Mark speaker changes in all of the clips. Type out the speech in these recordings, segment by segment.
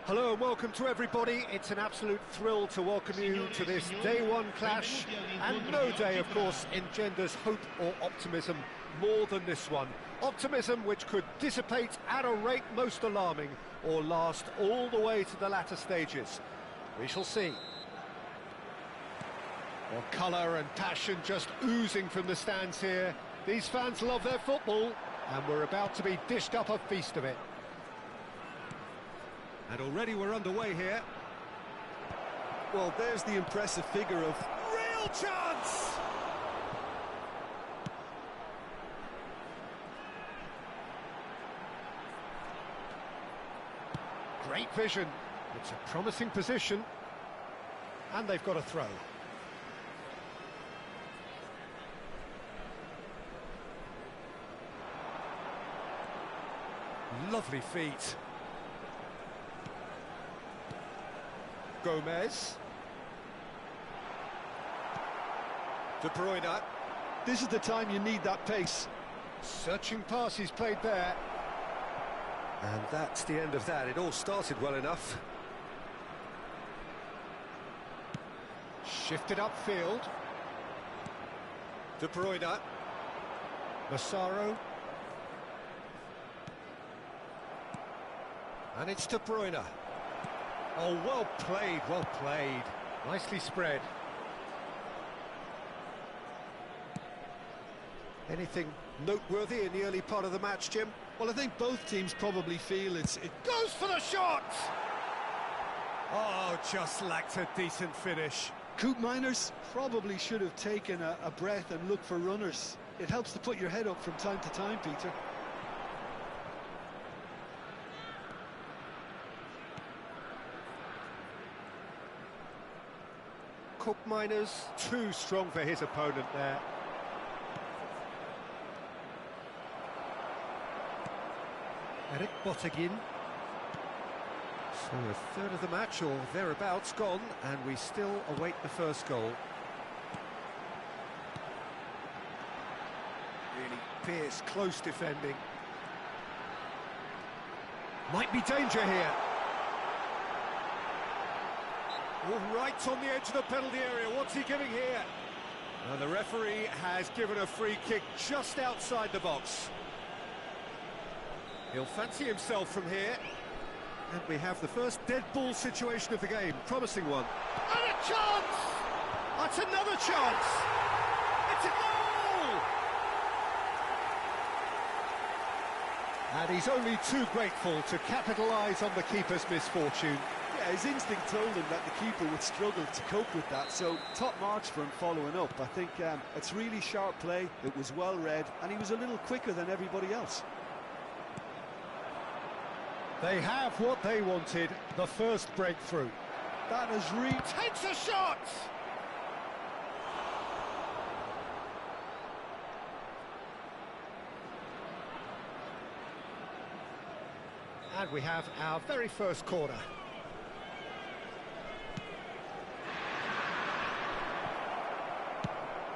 Speaker 1: Hello and welcome to everybody. It's an absolute thrill to welcome you to this day one clash, and no day, of course, engenders hope or optimism more than this one. Optimism which could dissipate at a rate most alarming or last all the way to the latter stages. We shall see. Well, colour and passion just oozing from the stands here. These fans love their football, and we're about to be dished up a feast of it. And already we're underway here.
Speaker 2: Well, there's the impressive figure of
Speaker 1: Real chance! Great vision. It's a promising position. And they've got a throw. Lovely feet. Gomez. De Bruyne.
Speaker 2: This is the time you need that pace.
Speaker 1: Searching pass he's played there. And that's the end of that. It all started well enough. Shifted upfield. De Bruyne. Massaro. And it's De Bruyne. Oh, well played, well played. Nicely spread. Anything noteworthy in the early part of the match, Jim?
Speaker 2: Well, I think both teams probably feel it
Speaker 1: goes for the shot! Oh, just lacked a decent finish.
Speaker 2: Coop Miners probably should have taken a breath and looked for runners. It helps to put your head up from time to time, Peter.
Speaker 1: Cook Miners, too strong for his opponent there. Eric Bottegin. So a third of the match or thereabouts gone, and we still await the first goal. Really fierce, close defending. Might be danger here. Oh, right on the edge of the penalty area. What's he giving here? And the referee has given a free kick just outside the box. He'll fancy himself from here. And we have the first dead ball situation of the game. Promising one. And a chance! That's another chance! It's a goal! And he's only too grateful to capitalise on the keeper's misfortune.
Speaker 2: Yeah, his instinct told him that the keeper would struggle to cope with that, so top marks for him following up. I think it's really sharp play, it was well read, and he was a little quicker than everybody else.
Speaker 1: They have what they wanted, the first breakthrough.
Speaker 2: That has
Speaker 1: takes a shot! And we have our very first corner.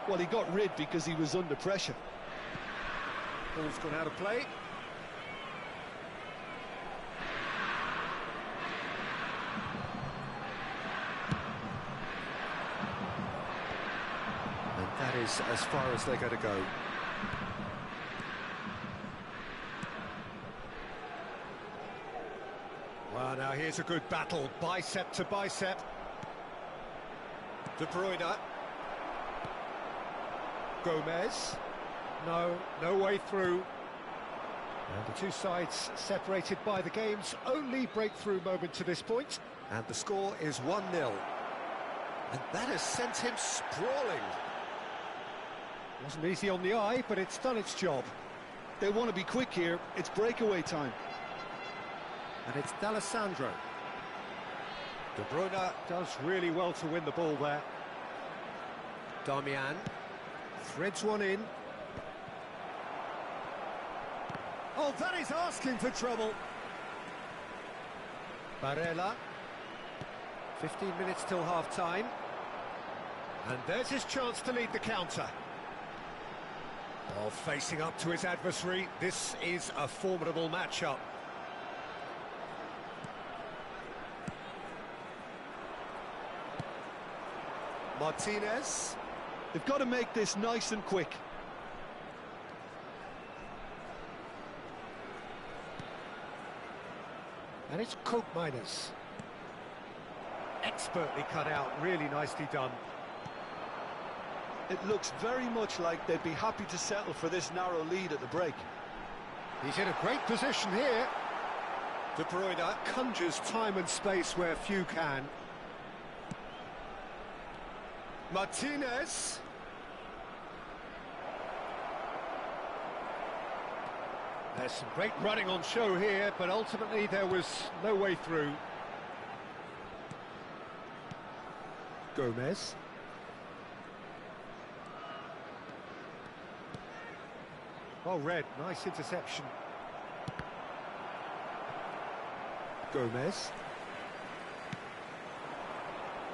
Speaker 2: Well, he got rid because he was under pressure.
Speaker 1: Ball's gone out of play. And that is as far as they're going to go. Well, now here's a good battle, bicep to bicep. De Bruyne. Gomez. No way through. And the two sides separated by the game's only breakthrough moment to this point. And the score is 1-0. And that has sent him sprawling. Wasn't easy on the eye, but it's done its job.
Speaker 2: They want to be quick here, it's breakaway time.
Speaker 1: And it's D'Alessandro. De Bruyne does really well to win the ball there. Damian threads one in. Oh, that is asking for trouble. Barella. 15 minutes till half-time. And there's his chance to lead the counter. Oh, facing up to his adversary, this is a formidable matchup. Martinez.
Speaker 2: They've got to make this nice and quick.
Speaker 1: And it's Miners. Expertly cut out, really nicely done.
Speaker 2: It looks very much like they'd be happy to settle for this narrow lead at the break.
Speaker 1: He's in a great position here. De Bruyne conjures time and space where few can. Martinez. There's some great running on show here, but ultimately there was no way through. Gomez. Well read, nice interception. Gomez.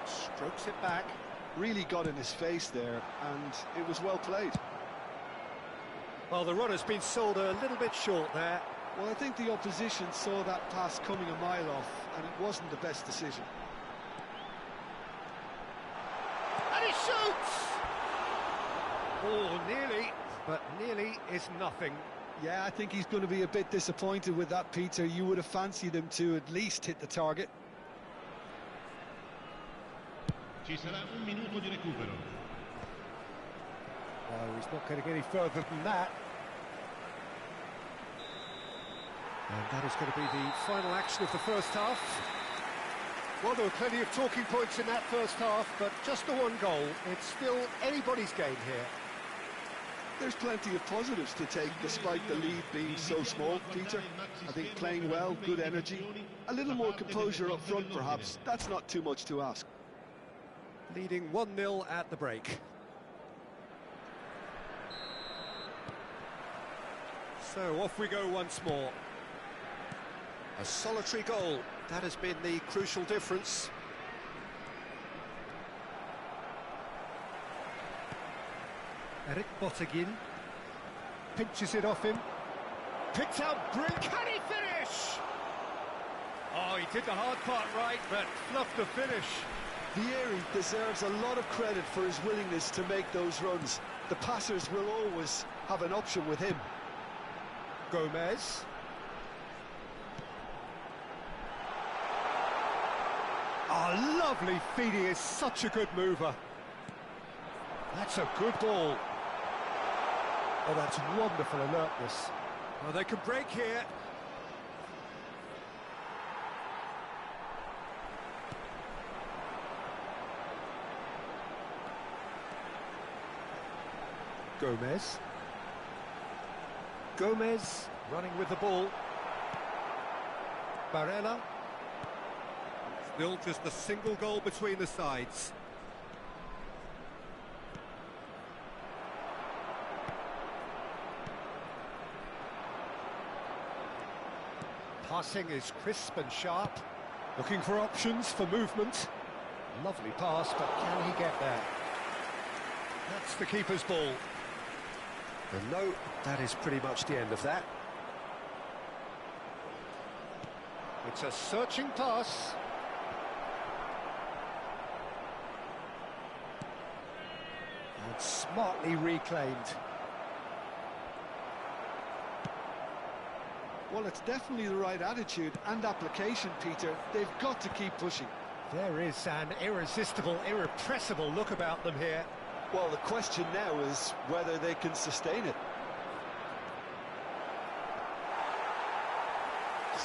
Speaker 1: Strokes it back.
Speaker 2: Really got in his face there, and it was well played.
Speaker 1: Well, the runner's been sold a little bit short there.
Speaker 2: Well, I think the opposition saw that pass coming a mile off, and it wasn't the best decision.
Speaker 1: And he shoots! Oh, nearly, but nearly is nothing.
Speaker 2: Yeah, I think he's going to be a bit disappointed with that, Peter. You would have fancied him to at least hit the target.
Speaker 3: Ci sarà un minuto di recupero.
Speaker 1: No, he's not getting any further than that. And that is going to be the final action of the first half. Well, there were plenty of talking points in that first half, but just the one goal. It's still anybody's game here.
Speaker 2: There's plenty of positives to take despite the lead being so small, Peter. I think playing well, good energy, a little more composure up front perhaps. That's not too much to ask.
Speaker 1: Leading 1-0 at the break. So off we go once more. A solitary goal, that has been the crucial difference. Eric Bottegin pinches it off him. Picked out Brink. Can he finish? Oh, he did the hard part right, but fluffed the finish.
Speaker 2: Vieri deserves a lot of credit for his willingness to make those runs. The passers will always have an option with him.
Speaker 1: Gomez. Oh, lovely feed. He is such a good mover. That's a good ball. Oh, that's wonderful alertness. Well, they can break here. Gomez. Gomez running with the ball. Barella. Still just a single goal between the sides. Passing is crisp and sharp. Looking for options for movement. Lovely pass, but can he get there? That's the keeper's ball. And no, that is pretty much the end of that. It's a searching pass. And smartly reclaimed.
Speaker 2: Well, it's definitely the right attitude and application, Peter. They've got to keep pushing.
Speaker 1: There is an irresistible, irrepressible look about them here.
Speaker 2: Well, the question now is whether they can sustain it.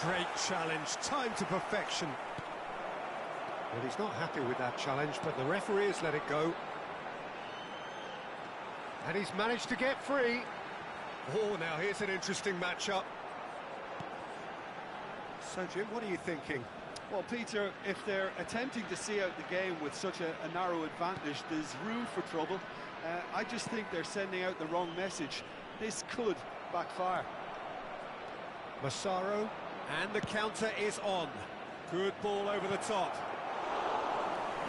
Speaker 1: Great challenge, time to perfection. Well, he's not happy with that challenge, but the referee has let it go. And he's managed to get free. Oh, now here's an interesting matchup. So, Jim, what are you thinking?
Speaker 2: Well, Peter, if they're attempting to see out the game with such a narrow advantage, there's room for trouble. I just think they're sending out the wrong message. This could backfire.
Speaker 1: Massaro, and the counter is on. Good ball over the top.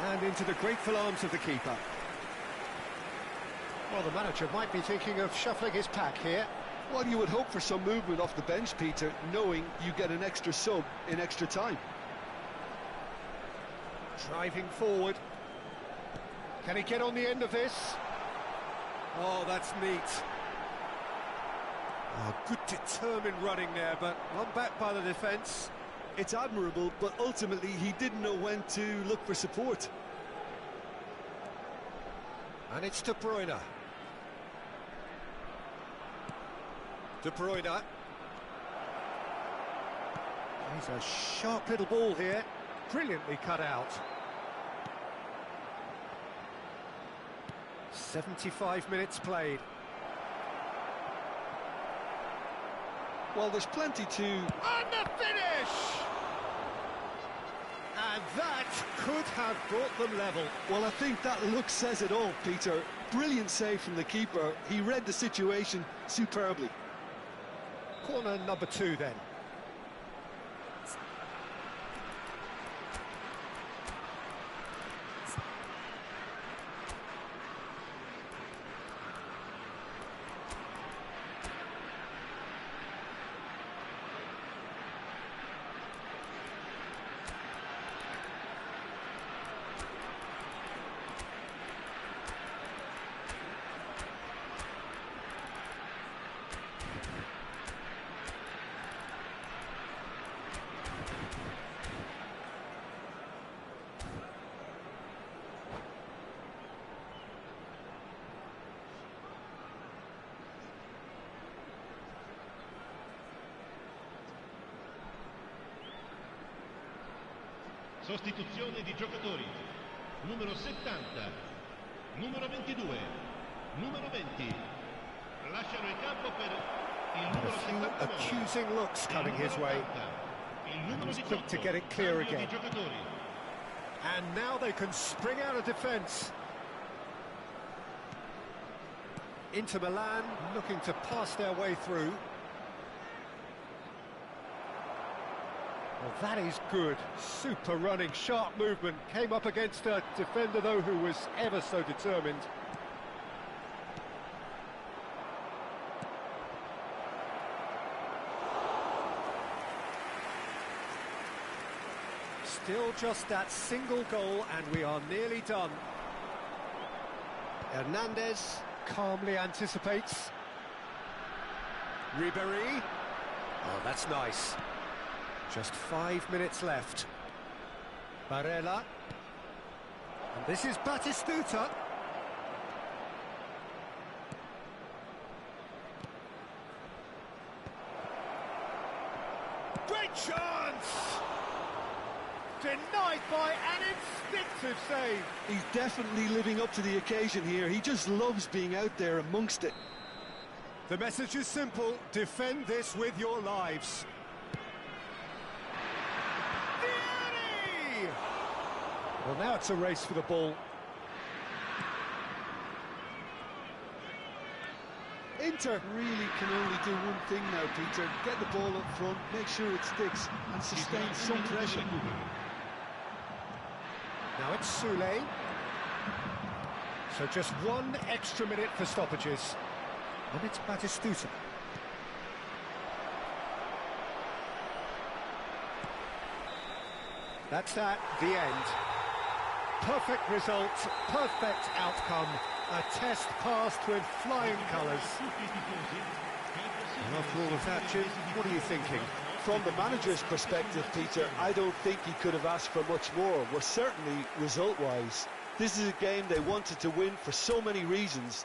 Speaker 1: And into the grateful arms of the keeper. Well, the manager might be thinking of shuffling his pack here.
Speaker 2: Well, you would hope for some movement off the bench, Peter, knowing you get an extra sub in extra time.
Speaker 1: Driving forward. Can he get on the end of this? Oh, that's neat. Oh, good determined running there, but one back by the defence.
Speaker 2: It's admirable, but ultimately he didn't know when to look for support.
Speaker 1: And it's De Bruyne. De Bruyne. He's a sharp little ball here. Brilliantly cut out. 75 minutes played.
Speaker 2: Well, there's plenty to...
Speaker 1: And the finish! And that could have brought them level.
Speaker 2: Well, I think that look says it all, Peter. Brilliant save from the keeper. He read the situation superbly.
Speaker 1: Corner number 2 then.
Speaker 3: Sostituzione di giocatori. Numero 70, numero 22, numero 20. Lasciano il campo per il numero 79.
Speaker 1: Accusing looks coming his way. He's quick to get it clear again. And now they can spring out of defence. Inter Milan looking to pass their way through. Well, that is good. Super running, sharp movement. Came up against a defender, though, who was ever so determined. Still just that single goal, and we are nearly done. Hernandez calmly anticipates. Ribéry. Oh, that's nice. Just 5 minutes left. Barella. And this is Batistuta. Great chance! Denied by an instinctive save.
Speaker 2: He's definitely living up to the occasion here. He just loves being out there amongst it.
Speaker 1: The message is simple. Defend this with your lives. Well, now it's a race for the ball.
Speaker 2: Inter really can only do one thing now, Peter. Get the ball up front, make sure it sticks, and sustain some pressure.
Speaker 1: Now it's Soulé. So just 1 extra minute for stoppages. And it's Batistuta. That's that, the end. Perfect result, perfect outcome. A test passed with flying colours. And after all of that, Jim, what are you thinking?
Speaker 2: From the manager's perspective, Peter, I don't think he could have asked for much more. Well, certainly result-wise. This is a game they wanted to win for so many reasons,